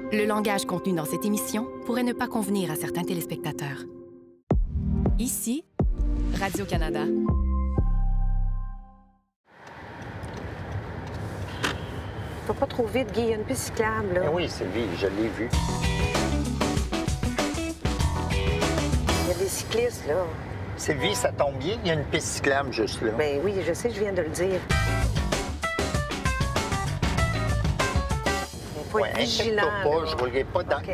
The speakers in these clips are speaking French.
Le langage contenu dans cette émission pourrait ne pas convenir à certains téléspectateurs. Ici, Radio-Canada. Faut pas trop vite, Guy. Il y a une piste cyclable, là. Ben oui, Sylvie, je l'ai vu. Il y a des cyclistes, là. Sylvie, ça tombe bien, il y a une piste cyclable juste là. Ben oui, je sais, je viens de le dire. Il faut être vigilant. Inquiète-toi pas, là. je ne roulerai pas dans... OK.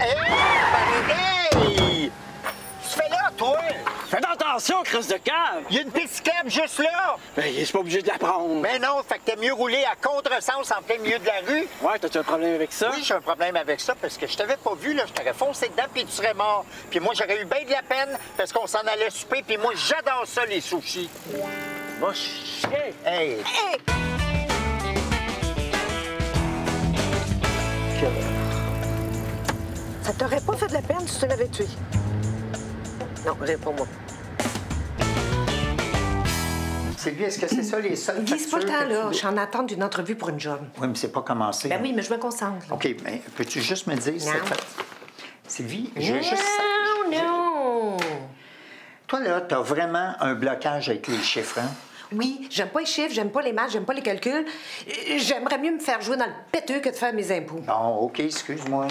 Hey! Tu fais là, toi? Fais attention, Chris de cave! Il y a une piste cyclable juste là! Ben, je suis pas obligé de la prendre. Ben non, fait que t'es mieux rouler à contresens en plein milieu de la rue. Ouais, t'as-tu un problème avec ça? Oui, j'ai un problème avec ça parce que je t'avais pas vu, là, je t'aurais foncé dedans puis tu serais mort. Puis moi, j'aurais eu bien de la peine parce qu'on s'en allait souper puis moi, j'adore ça, les sushis. Va chier! Hey! Hey! Ça t'aurait pas fait de la peine si tu l'avais tué? Non, réponds-moi. Sylvie, est-ce que c'est ça les seules Guy, c'est pas le factures temps, que là. tu- Je suis en attente d'une entrevue pour une job. Oui, mais c'est pas commencé. Ben oui, mais je me concentre. là. OK, mais peux-tu juste me dire... Non. Sylvie, je veux Non, juste... non! Toi, là, t'as vraiment un blocage avec les chiffres, hein? Oui, j'aime pas les chiffres, j'aime pas les maths, j'aime pas les calculs. J'aimerais mieux me faire jouer dans le péteux que de faire mes impôts. Bon, OK, excuse-moi.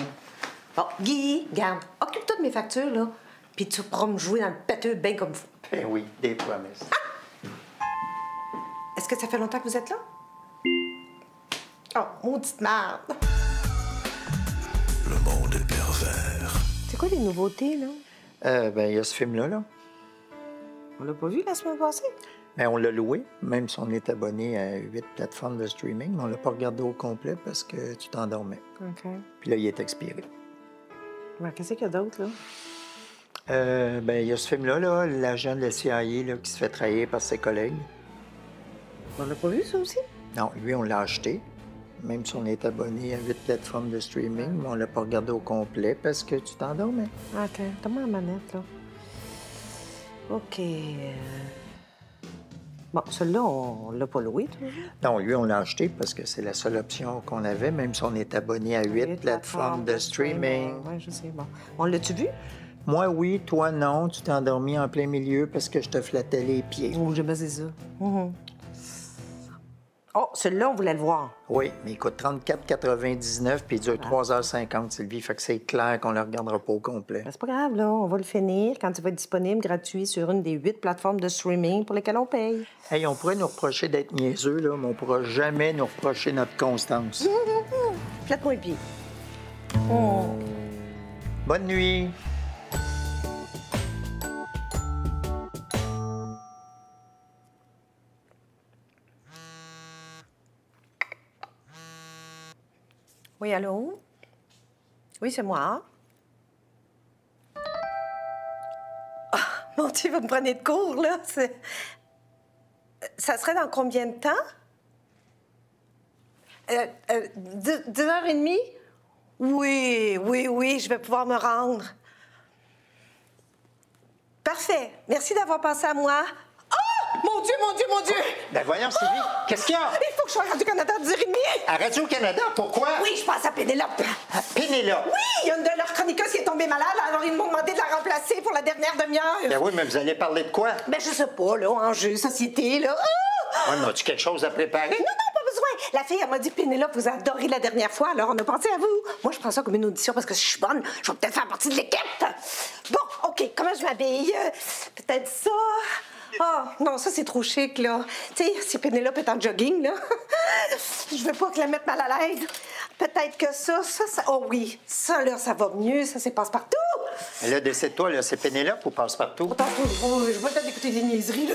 Bon, Guy, garde, occupe-toi de mes factures, là. Puis tu pourras me jouer dans le péteux bien comme faut. Ben oui, des promesses. Est-ce que ça fait longtemps que vous êtes là? Oh, maudite merde! Le monde est pervers. C'est quoi les nouveautés, là? Ben, il y a ce film-là, là. On l'a pas vu la semaine passée? Ben, on l'a loué, même si on est abonné à 8 plateformes de streaming, mais on l'a pas regardé au complet parce que tu t'endormais. OK. Puis là, il est expiré. Mais qu'est-ce qu'il y a d'autre, là? Ben, il y a ce film-là, là, l'agent de la CIA là, qui se fait trahir par ses collègues. On l'a pas vu, ça aussi? Non, lui, on l'a acheté, même si on est abonné à 8 plateformes de streaming, mais on l'a pas regardé au complet parce que tu t'endormais. OK. Donne-moi la manette, là. OK. Bon, celui-là, on l'a pas loué, toi? Non, lui, on l'a acheté parce que c'est la seule option qu'on avait, même si on est abonné à 8 plateformes de streaming. Oui, je sais. Bon. On l'a-tu vu? Moi, oui, toi, non. Tu t'es endormi en plein milieu parce que je te flattais les pieds. Oh, j'ai baisé ça. Oh, celui-là, on voulait le voir. Oui, mais il coûte 34,99 puis il dure 3h50, Sylvie. Fait que c'est clair qu'on le regardera pas au complet. Ben, c'est pas grave, là. On va le finir quand il va être disponible gratuit sur une des 8 plateformes de streaming pour lesquelles on paye. Hey, on pourrait nous reprocher d'être niaiseux, là, mais on pourra jamais nous reprocher notre constance. Flatte-moi les pieds. Bonne nuit. Oui, allô? Oui, c'est moi. Ah, mon Dieu, vous me prenez de court, là. Ça serait dans combien de temps? 10h30? Oui, je vais pouvoir me rendre. Parfait. Merci d'avoir pensé à moi. Oh! Mon Dieu! Ben voyons, Sylvie, qu'est-ce qu'il y a? Il faut que je sois à Radio-Canada à 10h30. À Radio-Canada, pourquoi? Oui, je pense à Pénélope. Pénélope. Oui, il y a une de leurs chroniqueuses qui est tombée malade, alors ils m'ont demandé de la remplacer pour la dernière demi-heure. Ben oui, mais vous allez parler de quoi? Ben, je sais pas, là, enjeu, société, là. Ah! Ouais, mais as-tu quelque chose à préparer? Non, pas besoin. La fille, elle m'a dit, Pénélope, vous a adoré la dernière fois, alors on a pensé à vous. Moi, je prends ça comme une audition parce que si je suis bonne, je vais peut-être faire partie de l'équipe. Bon, OK, comment je m'habille? Peut-être ça. Ah, non, ça, c'est trop chic, là. Tu sais, si Pénélope est en jogging, là, je veux pas que la mette mal à l'aise. Peut-être que ça... Oh oui, ça, là, ça va mieux. Ça, c'est passe-partout. Mais là, décide-toi, là, c'est Pénélope ou Passe-Partout? Attends, je vais pas le temps d'écouter des niaiseries, là.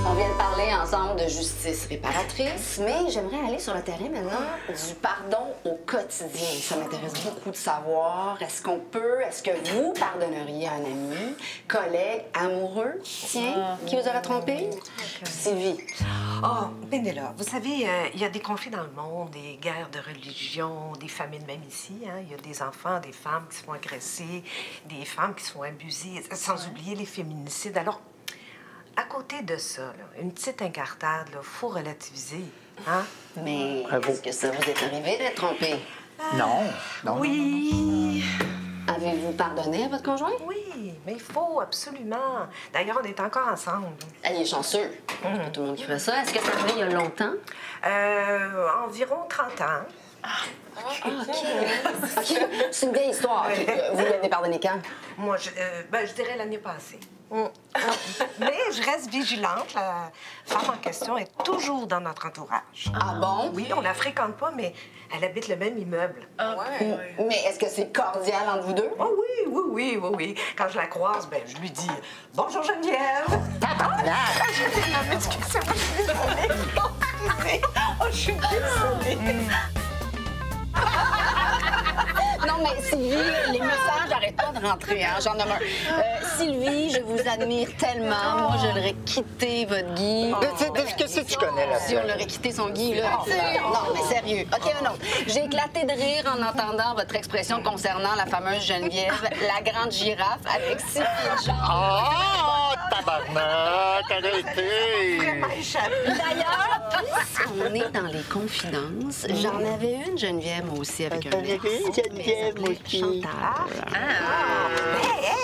On vient de parler ensemble de justice réparatrice, mais j'aimerais aller sur le terrain maintenant du pardon au quotidien. Ça m'intéresse beaucoup de savoir, est-ce que vous pardonneriez un ami, collègue, amoureux, tiens, qui vous aurait trompé? Sylvie. Oh, Pénélope, vous savez, il y a des conflits dans le monde, des guerres de religion, des famines même ici. Hein? Il y a des enfants, des femmes qui se font agresser, des femmes qui se font abuser, sans oublier les féminicides. Alors, à côté de ça, là, une petite incartade, il faut relativiser. Hein? Mais Bravo. est-ce que ça vous est arrivé d'être trompé? Non. Oui. Avez-vous pardonné à votre conjoint? Oui, mais il faut, absolument. D'ailleurs, on est encore ensemble. Elle est chanceux. C'est pas tout le monde qui fait ça. Est-ce que ça arrivé il y a longtemps? Environ 30 ans. OK. C'est une vieille histoire. Vous l'avez pardonné quand? Moi, je dirais l'année passée. Mais je reste vigilante. La femme en question est toujours dans notre entourage. Ah bon? Oui, on la fréquente pas, mais elle habite le même immeuble. Mais est-ce que c'est cordial entre vous deux? Oh oui. Quand je la croise, ben je lui dis « Bonjour Geneviève! » Je dis « Non, mais excusez-moi, je suis désolée. Excusez. Oh, je suis désolée. Non, mais Sylvie, les messages n'arrêtent pas de rentrer, hein? J'en nomme un. Sylvie, je vous admire tellement. Moi, je l'aurais quitté, votre Guy. Qu'est-ce que tu connais là-dedans? Si on l'aurait quitté, son Guy, là. Non, mais sérieux. OK, un autre. J'ai éclaté de rire en entendant votre expression concernant la fameuse Geneviève, la grande girafe avec 6 pieds de jambes. Oh, tabarnak, arrêtez! Vraiment échappé. D'ailleurs, on est dans les confidences. J'en avais une, Geneviève, moi aussi, avec un T'en avais une, garçon, Geneviève, mais elle s'appelait moi aussi. Chantal.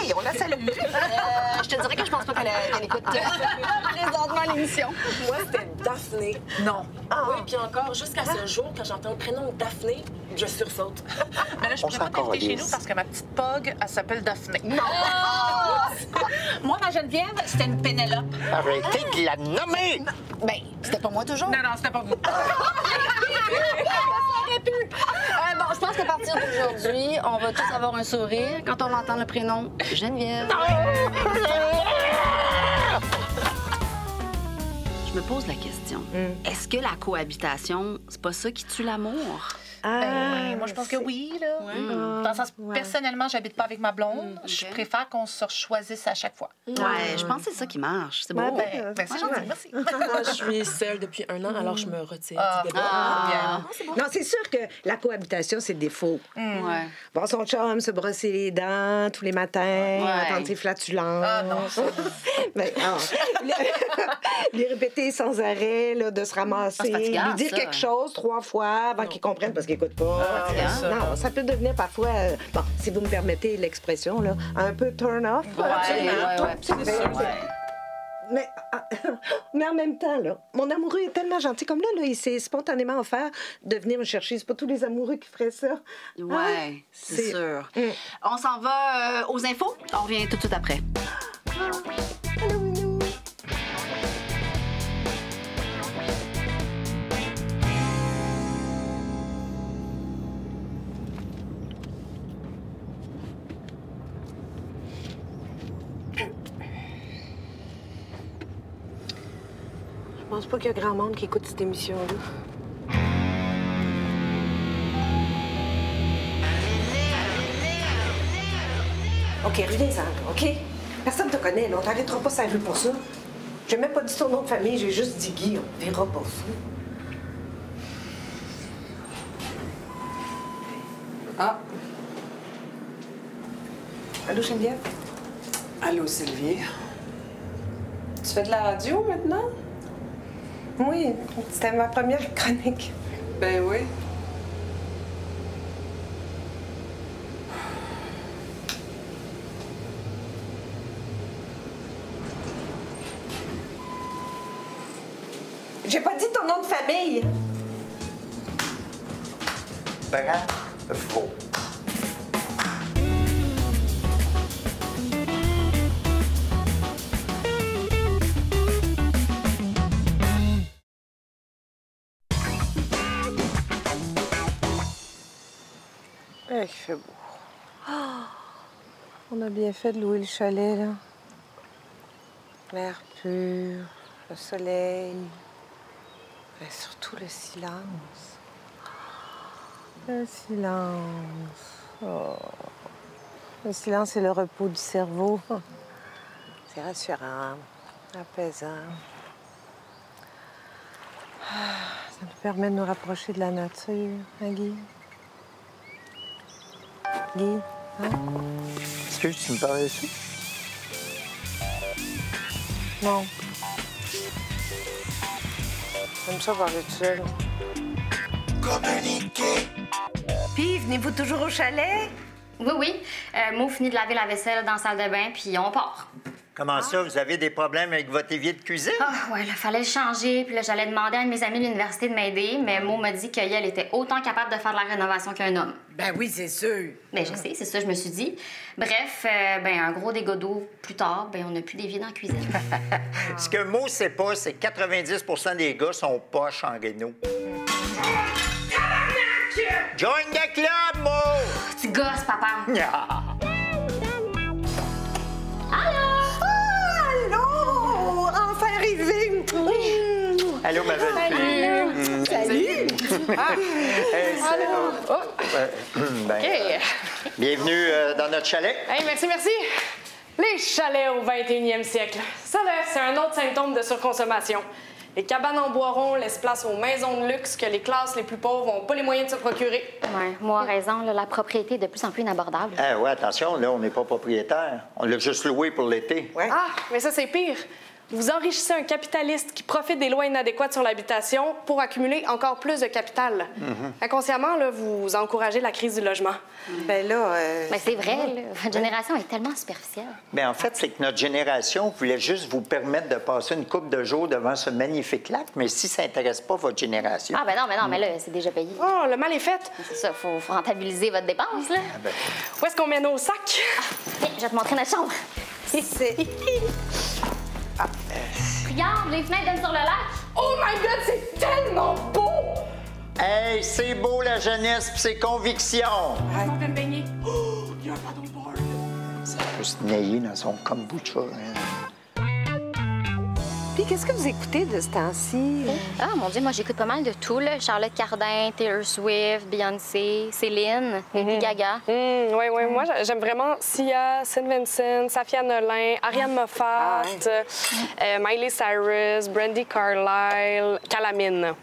Hey, on la salue. Je te dirais que je pense pas qu'elle écoute présentement l'émission. Moi, c'était Daphné. Non. Oui, puis encore, jusqu'à ce jour, quand j'entends le prénom Daphné, je sursaute. Mais là, je On pourrais pas s'en t'inviter chez calisse. nous parce que ma petite Pog, elle s'appelle Daphné. Non! Moi, ma Geneviève, c'était une Pénélope. Arrêtez de la nommer! Ben, c'était pas moi toujours. Non, c'était pas vous. Bon, je pense qu'à partir d'aujourd'hui, on va tous avoir un sourire quand on va entendre le prénom Geneviève. Je me pose la question. Est-ce que la cohabitation, c'est pas ça qui tue l'amour? Moi, je pense que oui, là. Dans le sens, personnellement, j'habite pas avec ma blonde. Je préfère qu'on se choisisse à chaque fois. Ouais, je pense que c'est ça qui marche. C'est beau. Ben, c'est gentil, merci. Moi, je suis seule depuis 1 an, alors je me retire du débat. Ah, Non, c'est sûr que la cohabitation, c'est défaut. ouais. Voir son chum se brosser les dents tous les matins, entendre ses flatulences. Ah non, ça... Mais, les répéter sans arrêt, là, de se ramasser, c'est fatigant, lui dire ça. quelque chose 3 fois avant qu'il comprenne parce qu'il n'écoute pas. Non, ça peut devenir parfois, bon, si vous me permettez l'expression, là, un peu turn off. Ouais. Mais en même temps, là, mon amoureux est tellement gentil. Comme là, il s'est spontanément offert de venir me chercher. C'est pas tous les amoureux qui feraient ça. Ouais, Hein? c'est sûr. On s'en va aux infos. On revient tout de suite après. Allô, Minou. Je pense pas qu'il y a grand monde qui écoute cette émission-là. OK, reviens-en, OK? Personne te connaît, là. On t'arrêtera pas sa rue pour ça. J'ai même pas dit ton nom de famille, j'ai juste dit Guy. On verra pas ça. Ah, Allô, Geneviève? allô Sylvie. Tu fais de la radio maintenant? Oui, c'était ma première chronique. Ben oui. J'ai pas dit ton nom de famille. Bravo. Il fait beau. On a bien fait de louer le chalet, là. L'air pur, le soleil, mais surtout le silence. Le silence. Oh. Le silence et le repos du cerveau. C'est rassurant, apaisant. Ça nous permet de nous rapprocher de la nature, hein, Guy? Guy, hein? Est-ce que tu me parlais dessus? Non. J'aime ça parler tout seul. Communiquer. Puis, venez-vous toujours au chalet? Oui, oui. Mo finit de laver la vaisselle dans la salle de bain, puis on part. Comment ça, vous avez des problèmes avec votre évier de cuisine? Ah, ouais, là, fallait le changer, puis là, j'allais demander à un de mes amis de l'université de m'aider, mais Mo m'a dit qu'elle était autant capable de faire de la rénovation qu'un homme. Ben oui, c'est sûr. Ben, je sais, c'est ça, je me suis dit. Bref, ben, un gros dégât d'eau plus tard, ben, on n'a plus d'évier dans la cuisine. Ce que Mo sait pas, c'est que 90 des gars sont poches en réno. Join the club, Mo! Tu gosses, papa. Allô! Enfin arrivé! Allô, ma belle-fille. Salut! Bienvenue dans notre chalet. Hey, merci, merci. Les chalets au 21e siècle. Ça, là, c'est un autre symptôme de surconsommation. Les cabanes en bois rond laissent place aux maisons de luxe que les classes les plus pauvres n'ont pas les moyens de se procurer. Ouais, moi, raison, là, la propriété est de plus en plus inabordable. Ah ouais, attention, là, on n'est pas propriétaire. On l'a juste loué pour l'été. Ouais. Ah, mais ça, c'est pire. Vous enrichissez un capitaliste qui profite des lois inadéquates sur l'habitation pour accumuler encore plus de capital. Inconsciemment, là, vous encouragez la crise du logement. Ben là... Mais c'est vrai, là, votre génération est tellement superficielle. Bien, en fait, c'est que notre génération voulait juste vous permettre de passer une couple de jours devant ce magnifique lac, mais si ça n'intéresse pas votre génération... Ah, ben non, mais là, c'est déjà payé. Oh, le mal est fait. C'est ça, faut rentabiliser votre dépense, là. Ah ben, Où est-ce qu'on met nos sacs? Viens, je vais te montrer notre chambre. C'est... Regarde, les fenêtres donnent sur le lac. Oh my God, c'est tellement beau! hey, c'est beau la jeunesse pis ses convictions! On peut me baigner. Oh, il y a un paddleboard. Ça peut se nailler dans son kombucha. Hein. Puis qu'est-ce que vous écoutez de ce temps-ci? Ah, mon Dieu, moi, j'écoute pas mal de tout, là. Charlotte Cardin, Taylor Swift, Beyoncé, Céline, Lady Gaga. Oui, moi, j'aime vraiment Sia, Saint Vincent, Safia Nolin, Ariane Moffat, Miley Cyrus, Brandy Carlile, Calamine.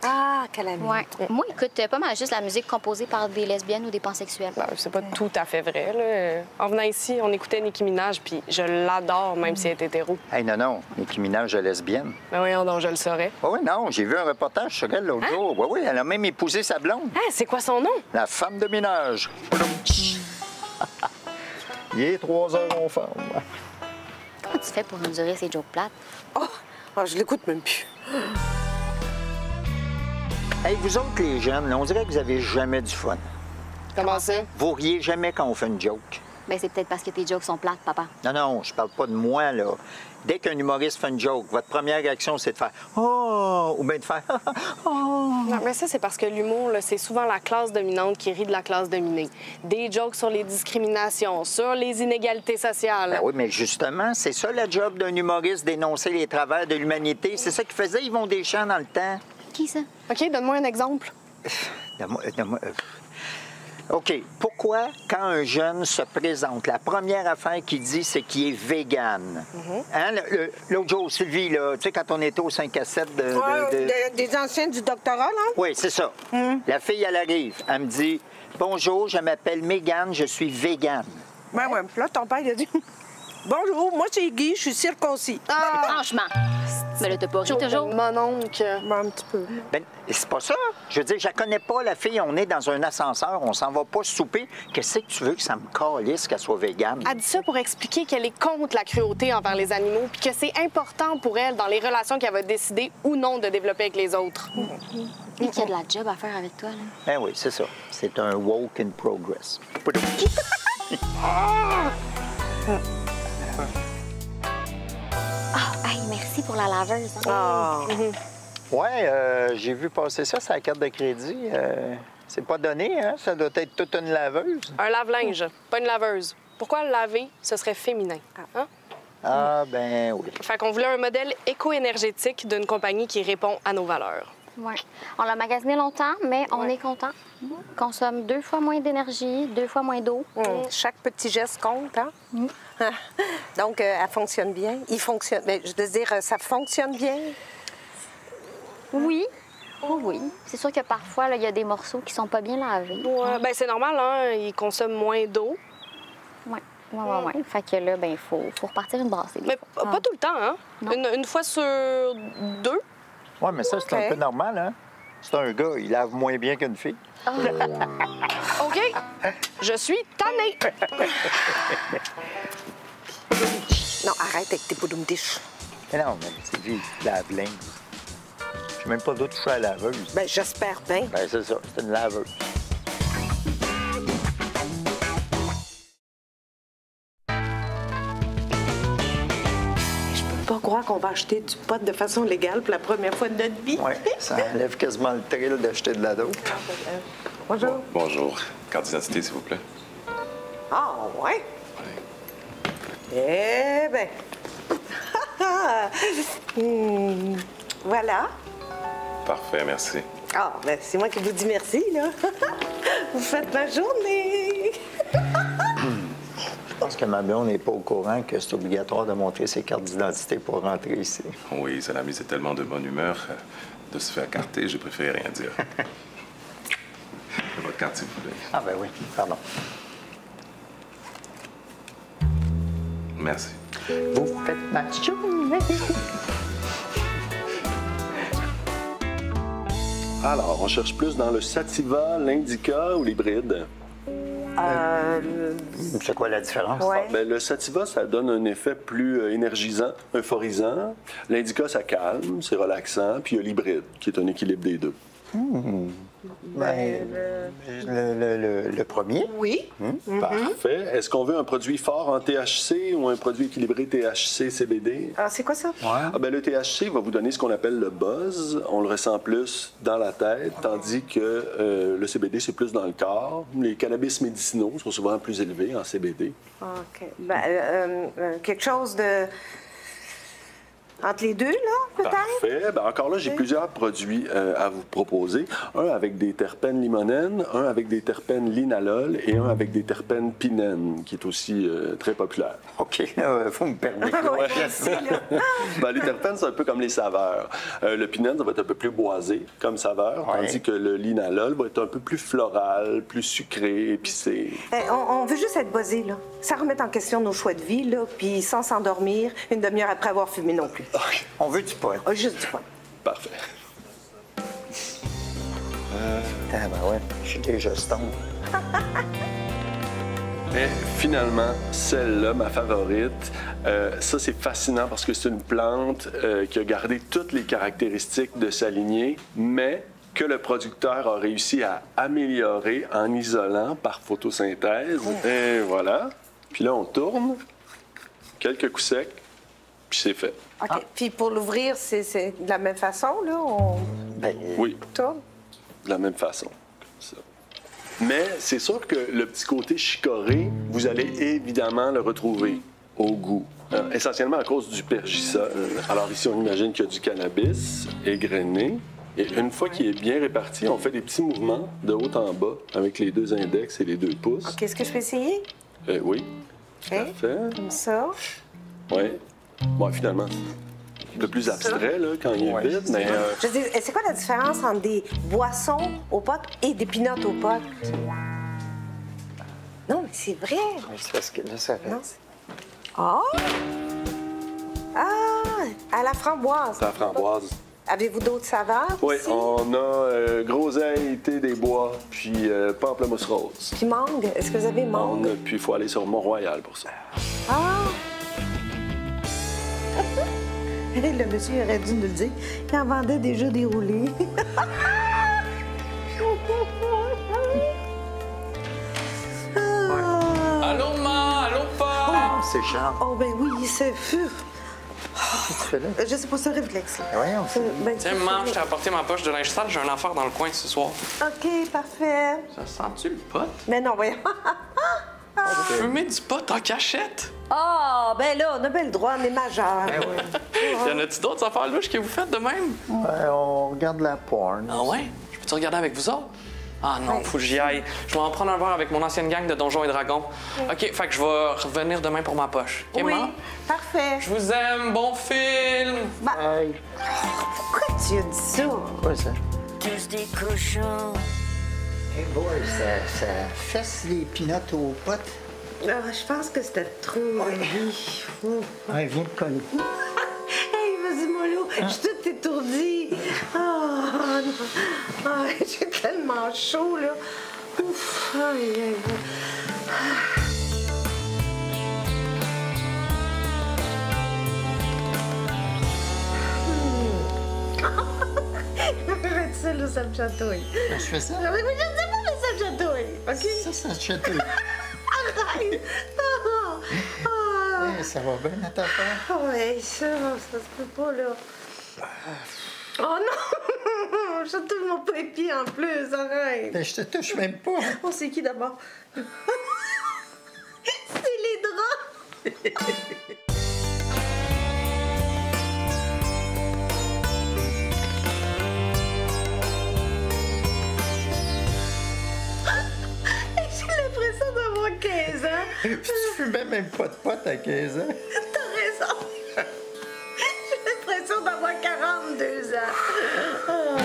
Ah, Calamine. Ouais. Moi, j'écoute pas mal juste la musique composée par des lesbiennes ou des pansexuels. Ben, c'est pas tout à fait vrai, là. En venant ici, on écoutait Nicki Minaj, puis je l'adore, même si elle est hétéro. Hey, non, Nicki Minaj est lesbienne. Ben oui, donc je le saurais. Oh, oui, non, j'ai vu un reportage sur elle l'autre jour. Oui, elle a même épousé sa blonde. Ah, c'est quoi son nom? La femme de ménage. Il est 3 heures, on ferme. Comment tu fais pour endurer ces jokes plates? Oh, je l'écoute même plus. Hey, vous autres, les jeunes, là, on dirait que vous avez jamais du fun. Comment ça? Vous riez jamais quand on fait une joke. Ben, c'est peut-être parce que tes jokes sont plates, papa. Non, je parle pas de moi, là. Dès qu'un humoriste fait une joke, votre première réaction, c'est de faire « Oh! » ou bien de faire « Oh! » Non, mais ça, c'est parce que l'humour, là, c'est souvent la classe dominante qui rit de la classe dominée. Des jokes sur les discriminations, sur les inégalités sociales. Ben oui, mais justement, c'est ça le job d'un humoriste, d'énoncer les travers de l'humanité. C'est ça qu'ils faisaient, Yvon Deschamps, dans le temps. Qui, ça? OK, donne-moi un exemple. Donne-moi, OK. Pourquoi, quand un jeune se présente, la première affaire qu'il dit, c'est qu'il est vegan? Hein? L'autre jour, Sylvie, là, tu sais, quand on était au 5 à 7 Des anciens du doctorat, là? Oui, c'est ça. La fille, elle arrive. Elle me dit « Bonjour, je m'appelle Mégane, je suis vegan. » Ben ouais. Là, ton père, il a dit « Bonjour, moi, c'est Guy, je suis circoncis. » Franchement. Mais là, t'as pas ri toujours? Mon oncle. Un petit peu. Ben, c'est pas ça. Je veux dire, je la connais pas, la fille. On est dans un ascenseur, on s'en va pas souper. Qu'est-ce que tu veux que ça me calisse qu'elle soit végane? Elle dit ça pour expliquer qu'elle est contre la cruauté envers les animaux puis que c'est important pour elle dans les relations qu'elle va décider ou non de développer avec les autres. Et qu'il y a de la job à faire avec toi, là. Ben oui, c'est ça. C'est un woke in progress. Hey, merci pour la laveuse. Hein? Ouais, j'ai vu passer ça sur la carte de crédit. C'est pas donné, hein? Ça doit être toute une laveuse. Un lave-linge, pas une laveuse. Pourquoi laver, ce serait féminin? Hein? Ah, ben oui. Fait qu'on voulait un modèle éco-énergétique d'une compagnie qui répond à nos valeurs. Ouais. On l'a magasiné longtemps, mais on est content. On consomme 2 fois moins d'énergie, 2 fois moins d'eau. Chaque petit geste compte, hein? Donc, elle fonctionne bien. Il fonctionne. Mais je veux dire, ça fonctionne bien? Oui. Oui. C'est sûr que parfois, il y a des morceaux qui sont pas bien lavés. Ouais, ben c'est normal, hein? Ils consomment moins d'eau. Oui. Oui. Fait que là, faut repartir une brassée. Mais pas tout le temps, hein? Une fois sur 2. Oui, mais ça, c'est un peu normal, hein? C'est un gars, il lave moins bien qu'une fille. OK, je suis tannée. Non, arrête avec tes boudoum-tiches. Mais non, mais c'est lui qui lave linge. Je n'ai même pas d'autre toucher à la laveuse. Ben, j'espère bien. Ben, c'est ça, c'est une laveuse. Je peux pas croire qu'on va acheter du pot de façon légale pour la première fois de notre vie. Oui, ça enlève quasiment le thrill d'acheter de la dope. Bonjour. Bonjour. Carte d'identité, s'il vous plaît. Ah, ouais? Eh bien. Voilà. Parfait, merci. Ah, ben c'est moi qui vous dis merci, là. Vous faites ma journée. Je pense que ma blonde n'est pas au courant que c'est obligatoire de montrer ses cartes d'identité pour rentrer ici. Oui, ça l'a mise tellement de bonne humeur de se faire carter, j'ai préféré rien dire. Votre carte, s'il vous plaît. Ah, ben oui, pardon. Merci. Vous faites ma journée. Alors, on cherche plus dans le sativa, l'indica ou l'hybride? C'est quoi la différence? Ouais. Ben, le sativa, ça donne un effet plus énergisant, euphorisant. L'indica, ça calme, c'est relaxant. Puis il y a l'hybride, qui est un équilibre des deux. Ben, le premier? Oui. Parfait. Est-ce qu'on veut un produit fort en THC ou un produit équilibré THC-CBD? Ah, c'est quoi ça? Ah, ben, le THC va vous donner ce qu'on appelle le buzz. On le ressent plus dans la tête, tandis que le CBD, c'est plus dans le corps. Les cannabis médicinaux sont souvent plus élevés en CBD. OK. Ben, quelque chose de... Entre les deux, là, peut-être? Parfait. Ben, encore là, j'ai plusieurs produits à vous proposer. Un avec des terpènes limonènes, un avec des terpènes linalol et un avec des terpènes pinènes, qui est aussi très populaire. OK, faut me permettre. Ben, les terpènes, c'est un peu comme les saveurs. Le pinène, ça va être un peu plus boisé comme saveur, tandis que le linalol va être un peu plus floral, plus sucré, épicé. On veut juste être buzzé, là. Sans remettre en question nos choix de vie, là, puis sans s'endormir une demi-heure après avoir fumé non plus. OK. On veut du pot. Juste du pot. Parfait. Ah, ben ouais, je suis déjà stone. Et finalement, celle-là, ma favorite, ça c'est fascinant parce que c'est une plante qui a gardé toutes les caractéristiques de sa lignée, mais que le producteur a réussi à améliorer en isolant par photosynthèse. Et voilà. Puis là, on tourne, quelques coups secs, puis c'est fait. OK. Puis pour l'ouvrir, c'est de la même façon, là? Oui, Tourne? de la même façon. Comme ça. Mais c'est sûr que le petit côté chicoré, vous allez évidemment le retrouver au goût. Essentiellement à cause du pergisol. Alors ici, on imagine qu'il y a du cannabis égrené. Et une fois qu'il est bien réparti, on fait des petits mouvements de haut en bas avec les 2 index et les 2 pouces. OK. Est-ce que je peux essayer? Oui. OK. Parfait. Comme ça. Oui. Bon, finalement, c'est le plus abstrait là, quand il est vide, mais... Je veux dire, c'est quoi la différence entre des boissons au pot et des pinottes au pot? Non, mais c'est vrai. C'est parce que là, ça fait... Non, ah! Ah! À la framboise. La framboise. Avez-vous d'autres saveurs? Oui, aussi? on a groseille, thé des bois, puis pamplemousse rose. Puis mangue. Est-ce que vous avez mangue? Puis il faut aller sur Mont-Royal pour ça. Ah! Le monsieur aurait dû nous le dire. Il en vendait déjà déroulés. Allô, ma, allô, pas. C'est Charles. Oh, ben oui, c'est fou. Qu'est-ce que tu fais là? Je sais pas, c'est un réflexe. Voyons. Tiens, maman, je t'ai apporté ma poche de linge sale, j'ai un affaire dans le coin ce soir. OK, parfait. Ça sent-tu le pot? Mais non, voyons. Fumer du pot en cachette? Ah, ben là, on a bien le droit, on est majeur. Y en a-tu d'autres affaires louches que vous faites de même? On regarde la porn. Ah ouais? Je peux-tu regarder avec vous autres? Ah non, faut que j'y aille. Je vais en prendre un verre avec mon ancienne gang de Donjons et Dragons. OK, fait que je vais revenir demain pour ma poche. OK, Oui, maman? parfait. Je vous aime, bon film! Pourquoi tu as dit ça? Quoi, ça? Tous des cochons. Hey boy, ça fesse les pinottes aux potes. Ah, je pense que c'était trop heavy. Ouais, viens de coller. Hey, vas-y, mollo. Je suis toute étourdie. Ah, non. Ah, j'ai tellement chaud, là. Ouf. Aïe, aïe, aïe. Ça, là, ça me chatouille. Je fais ça? Je sais pas, mais ça me chatouille. OK? Ça te chatouille. Arrête! Ça va bien, notre affaire? Oui, ça se peut pas, là. Oh non! Je touche mon pied en plus, arrête! Ben, je te touche même pas. Oh, c'est qui d'abord? C'est les draps! J'ai l'impression d'avoir 15 ans. Tu fumais même pas de pote à 15 ans. T'as raison. J'ai l'impression d'avoir 42 ans. Oh.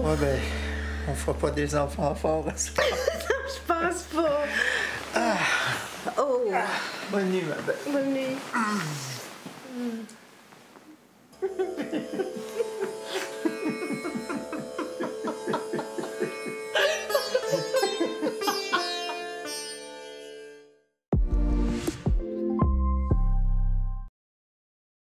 Ouais, ben, on fera pas des enfants forts à ce moment. Je pense pas. Oh. Bonne nuit, ma belle. Bonne nuit.